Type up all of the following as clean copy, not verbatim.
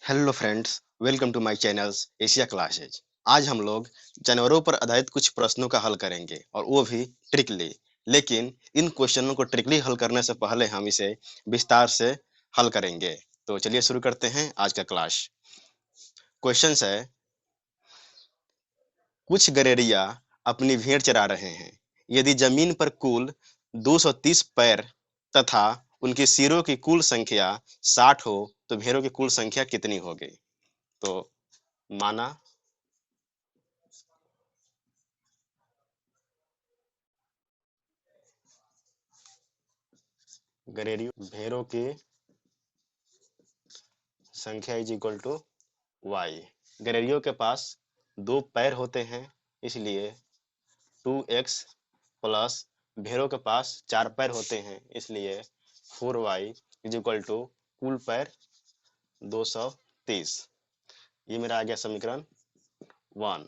Hello friends, welcome to my channels Asia classes. आज हम लोग जानवरों पर आधारित कुछ प्रश्नों का हल करेंगे और वो भी ट्रिकली। लेकिन इन क्वेश्चनों को ट्रिकली हल करने से पहले हम इसे विस्तार से हल करेंगे। तो चलिए शुरू करते हैं आज का क्लास। क्वेश्चंस है, कुछ गड़ेरिया अपनी भेड़ चरा रहे हैं। यदि जमीन पर कुल 230 पैर तथा उनके सिरों की कुल संख्या 60 हो तो भेड़ों की कुल संख्या कितनी होगी? तो माना गड़ेरियों भेड़ों की संख्या इज इक्वल टू वाई। गड़ेरियों के पास 2 पैर होते हैं, इसलिए 2x प्लस भेड़ों के पास 4 पैर होते हैं, इसलिए 4y इज इक्वल टू कुल पैर 230। ये मेरा आ गया समीकरण 1।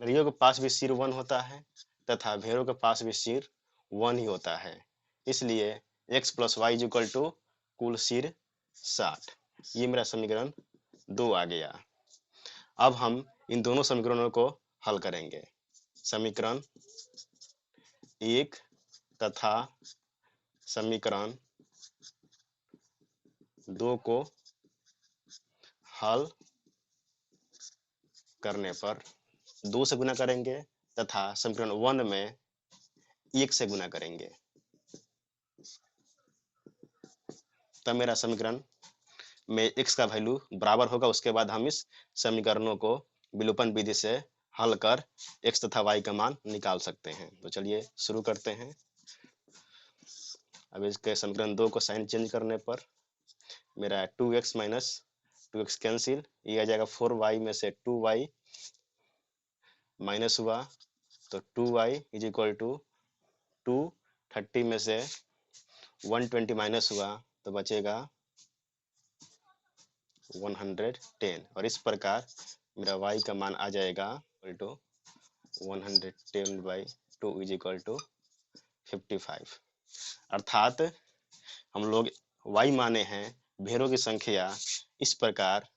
गड़ेरियों के पास भी सिर 1 होता है तथा भेड़ों के पास भी सिर 1 ही होता है, इसलिए x plus y is equal to कुल सिर 60। ये मेरा समीकरण 2 आ गया। अब हम इन दोनों समीकरणों को हल करेंगे। समीकरण 1 तथा समीकरण 2 को हल करने पर 2 से गुना करेंगे तथा समीकरण 1 में 1 से गुना करेंगे, तब मेरा समीकरण में x का वैल्यू बराबर होगा। उसके बाद हम इस समीकरणों को विलोपन विधि से हल कर x तथा y का मान निकाल सकते हैं। तो चलिए शुरू करते हैं। अब इसके समीकरण 2 को साइन चेंज करने पर मेरा 2x माइनस 2x कैंसिल, ये आ जाएगा 4y में से 2y माइनस हुआ तो 2y इज इक्वल टू 230 में से 120 माइनस हुआ तो बचेगा 110, और इस प्रकार मेरा y का मान आ जाएगा equal to 110/2 is equal to 55। अर्थात हम लोग y माने हैं भेड़ों की संख्या इस प्रकार,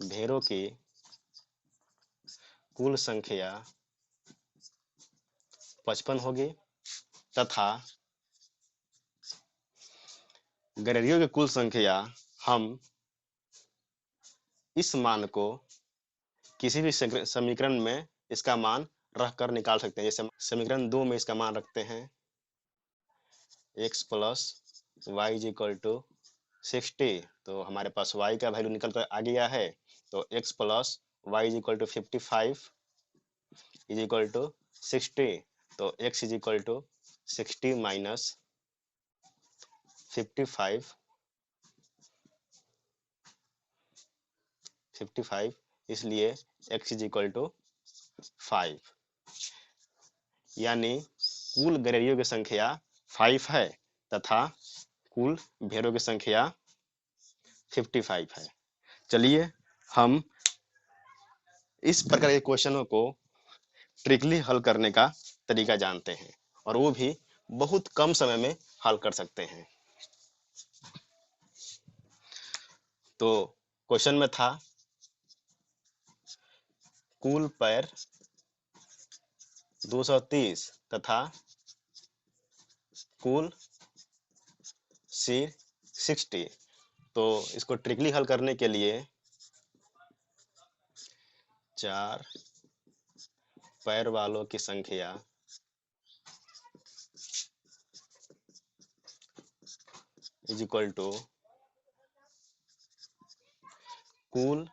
भेड़ों की कुल संख्या 55 होगी तथा गड़ेरियों की कुल संख्या हम इस मान को किसी भी समीकरण में इसका मान रख कर निकाल सकते हैं। जैसे समीकरण 2 में इसका मान रखते हैं x plus y is equal to 60, तो हमारे पास y का वैल्यू निकल कर आ गया है। तो x plus y is equal to 55 is equal to 60, तो x is equal to 60 minus 55, इसलिए x इज इक्वल टू 5, यानी कुल गड़ेरियों की संख्या 5 है तथा कुल भेड़ों की संख्या 55 है। चलिए हम इस प्रकार के क्वेश्चनों को ट्रिकली हल करने का तरीका जानते हैं और वो भी बहुत कम समय में हल कर सकते हैं। तो क्वेश्चन में था कुल पैर 230 तथा कुल सिर 60। तो इसको ट्रिकली हल करने के लिए 4 पैर वालों की संख्या इज इक्वल टू कुल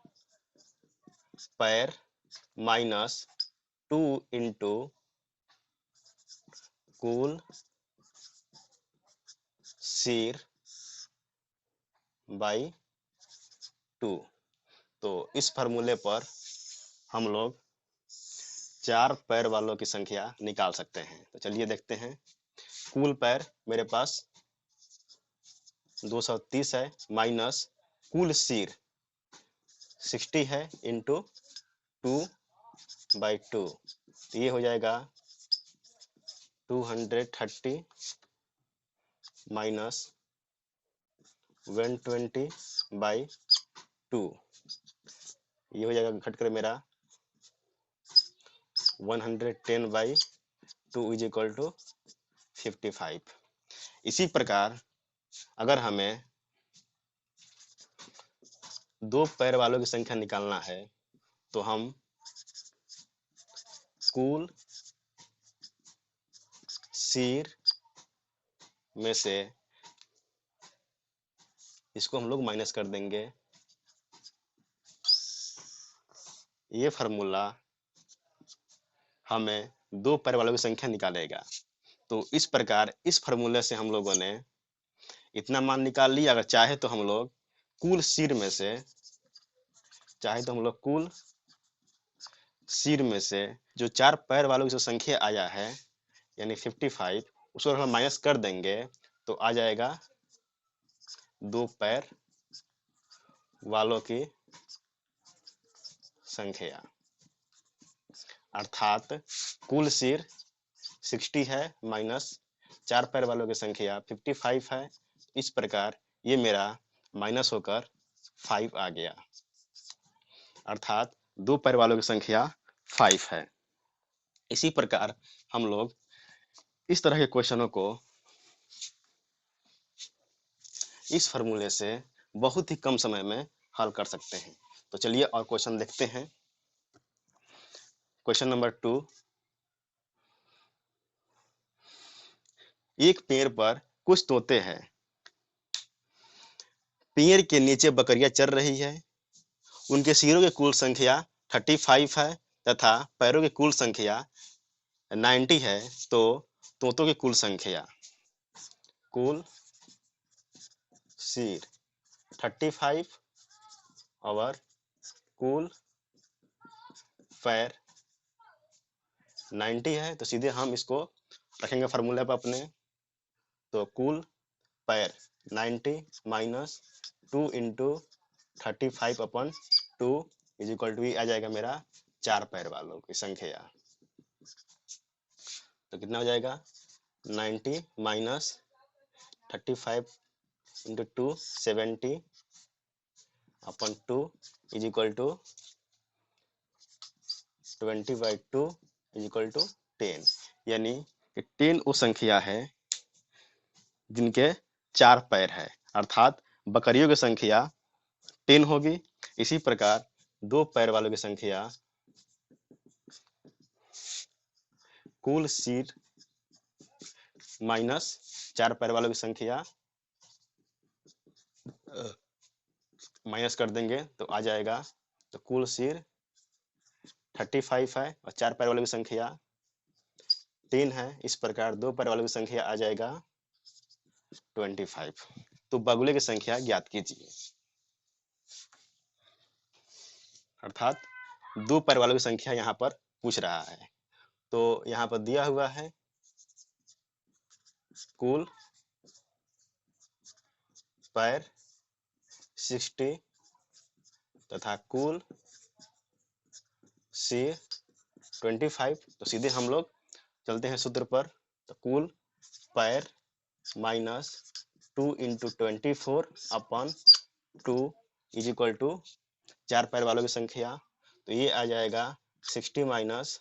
पैर माइनस 2 इंटू कुल सिर बाई 2। तो इस फार्मूले पर हम लोग 4 पैर वालों की संख्या निकाल सकते हैं। तो चलिए देखते हैं। कुल पैर मेरे पास 230 है माइनस कुल सिर 60 है इंटू 2/2, ये हो जाएगा 230 माइनस 120/2, ये हो जाएगा घट कर मेरा 110/2 इज इक्वल टू 55। इसी प्रकार अगर हमें दो पैर वालों की संख्या निकालना है तो हम कुल सिर में से इसको हम लोग माइनस कर देंगे। ये फार्मूला हमें दो पैर वालों की संख्या निकालेगा। तो इस प्रकार इस फार्मूले से हम लोगों ने इतना मान निकाल लिया। अगर चाहे तो हम लोग कुल सिर में से जो चार पैर वालों की जो संख्या आया है यानी 55, उसको हम माइनस कर देंगे तो आ जाएगा दो पैर वालों की संख्या, अर्थात कुल सिर 60 है माइनस चार पैर वालों की संख्या 55 है। इस प्रकार ये मेरा माइनस होकर 5 आ गया, अर्थात दो पैर वालों की संख्या 5 है। इसी प्रकार हम लोग इस तरह के क्वेश्चनों को इस फार्मूले से बहुत ही कम समय में हल कर सकते हैं। तो चलिए और क्वेश्चन देखते हैं। क्वेश्चन नंबर 2, एक पेड़ पर कुछ तोते हैं। पेड़ के नीचे बकरियां चर रही है। उनके सिरों की कुल संख्या 35 है तथा पैरों की कुल संख्या 90 है। तो तोतों की कुल संख्या, कुल सिर 35 और कुल पैर 90 है। तो सीधे हम इसको रखेंगे फार्मूला पर अपने। तो कुल पैर 90 minus 2 into 35/2 is equal to आ जाएगा मेरा चार पैर वालों की संख्या। तो कितना हो जाएगा 90 minus 35 into 2 70/2 is equal to 20/2 is equal to 10। यानी कि 10 वो संख्या है जिनके चार पैर है, अर्थात बकरियों की संख्या 10 होगी। इसी प्रकार दो पैर वालों की संख्या कुल सिर माइनस चार पैर वालों की संख्या माइनस कर देंगे तो आ जाएगा। तो कुल सिर 35 है और चार पैर वालों की संख्या 10 है। इस प्रकार दो पैर वालों की संख्या आ जाएगा 25। तो बगुले की संख्या ज्ञात कीजिए, अर्थात दो पैर वालों की संख्या यहाँ पर पूछ रहा है। तो यहाँ पर दिया हुआ है कुल पैर 60 तथा कुल सिर 25। तो सीधे हम लोग चलते हैं सूत्र पर। तो कुल पैर minus 2 into 24/2 is equal to चार पैर वालों की संख्या। तो ये आ जाएगा 60 माइनस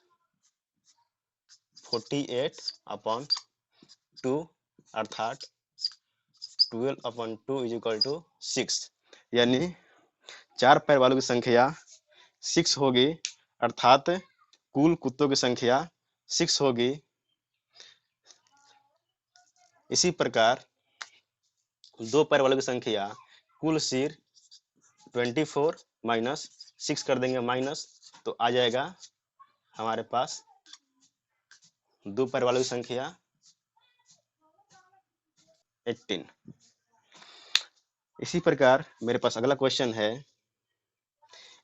48/2 अर्थात 12/2 इज इक्वल टू 6। यानी चार पैर वालों की संख्या 6 होगी, अर्थात कुल कुत्तों की संख्या 6 होगी। इसी प्रकार दो पैर वालों की संख्या कुल सिर 24 माइनस 6 कर देंगे माइनस, तो आ जाएगा हमारे पास दो पैर वालों की संख्या 18। इसी प्रकार मेरे पास अगला क्वेश्चन है।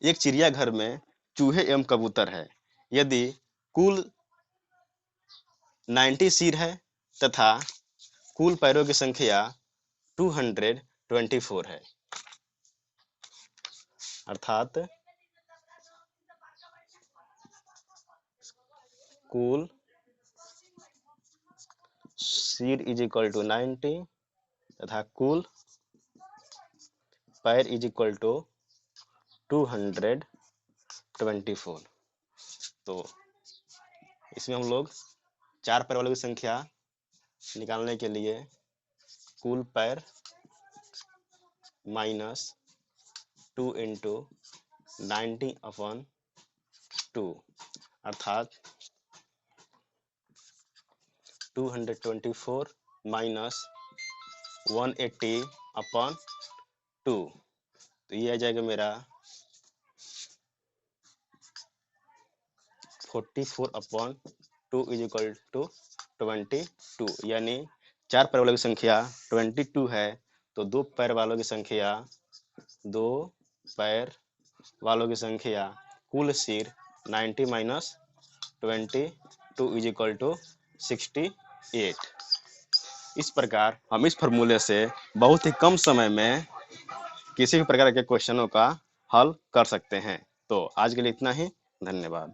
एक चिड़ियाघर में चूहे एवं कबूतर है। यदि कुल 90 सिर है तथा कुल पैरों की संख्या 224 है, अर्थात कुल सिर इज इक्वल टू 90 तथा कुल पैर इज इक्वल टू 224। तो इसमें हम लोग 4 पैर वालों की संख्या निकालने के लिए कुल पैर माइनस 2 इंटू 90/2 अर्थात 224 माइनस 180/2। तो ये आ जाएगा मेरा 44/2 इज इक्वल टू 22। यानी 4 पैर वालों की संख्या 22 है, तो 2 पैर वालों की संख्या कुल सिर 90 माइनस 22 इज इक्वल टू 68। इस प्रकार हम इस फॉर्मूले से बहुत ही कम समय में किसी भी प्रकार के क्वेश्चनों का हल कर सकते हैं। तो आज के लिए इतना ही, धन्यवाद।